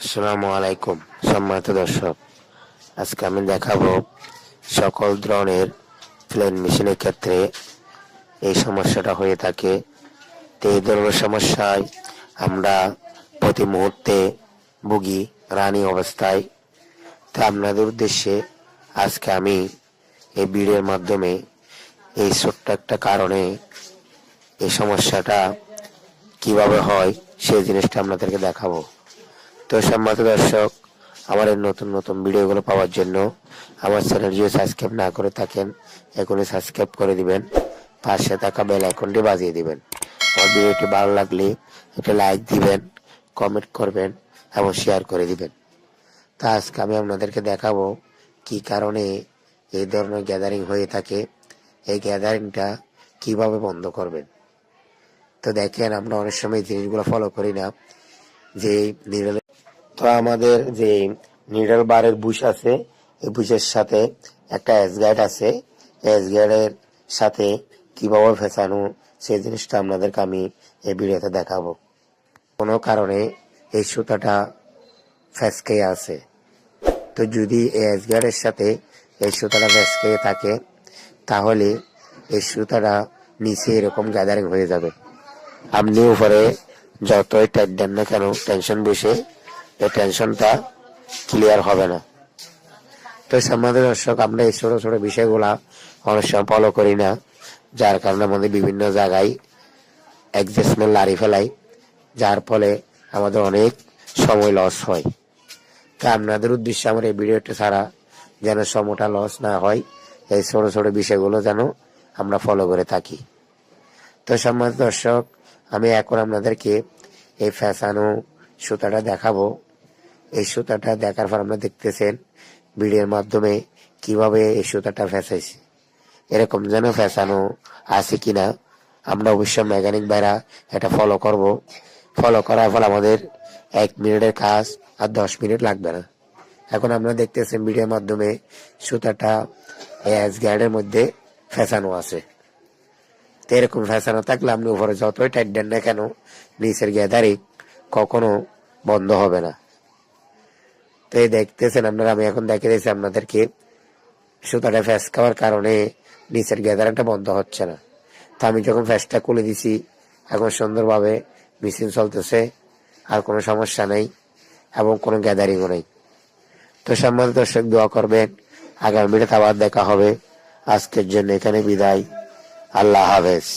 আসসালামু আলাইকুম সম্মানিত দর্শক, আজকে আমি দেখাবো সকল ধরনের প্লেন মেশিনের ক্ষেত্রে এই সমস্যাটা হয়ে থাকে। তো এই ধরনের সমস্যায় আমরা প্রতি মুহূর্তে ভুগি রানী অবস্থায়। তো আপনাদের উদ্দেশ্যে আজকে আমি এই ভিডিওর মাধ্যমে এই ছোট্ট একটা কারণে এই সমস্যাটা কিভাবে হয় সেই জিনিসটা আপনাদেরকে দেখাবো। তো সম্মানিত দর্শক, আমার এই নতুন নতুন ভিডিওগুলো পাওয়ার জন্য আমার চ্যানেল যদি সাবস্ক্রাইব না করে থাকেন এখনই সাবস্ক্রাইব করে দিবেন, পাশে থাকা বেল আইকনটি বাজিয়ে দিবেন। আমার ভিডিওটি ভালো লাগলে একটা লাইক দিবেন, কমেন্ট করবেন এবং শেয়ার করে দিবেন। তা আজকে আমি আপনাদেরকে দেখাবো কি কারণে এই ধরনের গ্যাদারিং হয়ে থাকে, এই গ্যাদারিংটা কিভাবে বন্ধ করবেন। তো দেখেন, আমরা অনেক সময় জিনিসগুলো ফলো করি না। যে নিডল, তো আমাদের যে নিডল বারের বুশ আছে, এই বুশের সাথে একটা এস গাইড আছে, এস গাইডের সাথে কিভাবে ফেসানো সেই জিনিসটা আপনাদেরকে আমি এই ভিডিওতে দেখাবো। কোনো কারণে এই সুতাটা ফেসকে আছে, তো যদি এস গাইডের সাথে এই সুতাটা ফেসকে থাকে তাহলে এই সুতাটা নিচে এরকম গ্যাদারিং হয়ে যাবে। আপনি উপরে যতই টাইট দেন না কেন, টেনশন বসে এই টেনশনটা ক্লিয়ার হবে না। তো সম্মানিত দর্শক, আমরা এই ছোট ছোট বিষয়গুলা অনেক সময় ফলো করি না, যার কারণে আমাদের বিভিন্ন জায়গায় অ্যাডজাস্টমেন্ট লাড়ি ফেলাই, যার ফলে আমাদের অনেক সময় লস হয়। তা আপনাদের উদ্দেশ্যে আমার এই ভিডিওটা ছাড়া যেন সময়টা লস না হয়, এই ছোট ছোট বিষয়গুলো যেন আমরা ফলো করে থাকি। তো সম্মানিত দর্শক, আমি এখন আপনাদেরকে এই ফ্যাসানো সুতাটা দেখাবো। এই সুতাটা দেখার পর আপনারা দেখতেছেন ভিডিওর মাধ্যমে কিভাবে এই সুতাটা ফেসাইছে, এরকম যেন ফেসানো আছে কিনা আমরা অবশ্যই মেকানিক ভাইরা এটা ফলো করব। ফলো করার ফলে আমাদের 1 মিনিটের কাজ আর 10 মিনিট লাগবে না। এখন আপনারা দেখতেছেন ভিডিওর মাধ্যমে সুতাটা এস গার্ডের মধ্যে ফেসানো আছে। তো এরকম ফেসানো থাকলে আপনি উপরে যতই টাইট দেন না কেন, নিচের গ্যাদারিং কখনো বন্ধ হবে না। তো এই দেখতেছেন আপনারা, আমি এখন দেখে দিয়েছি আপনাদেরকে সুতাটা ফ্যাস খাওয়ার কারণে নিচের গ্যাদারিংটা বন্ধ হচ্ছে না। তো আমি যখন ফ্যাসটা খুলে দিছি, এখন সুন্দরভাবে মেশিন চলতেছে, আর কোনো সমস্যা নেই এবং কোনো গ্যাদারিংও নেই। তো সম্মানিত দর্শক, দোয়া করবেন, আগামী ভিডিওতে আবার দেখা হবে। আজকের জন্য এখানে বিদায়, আল্লাহ হাফেজ।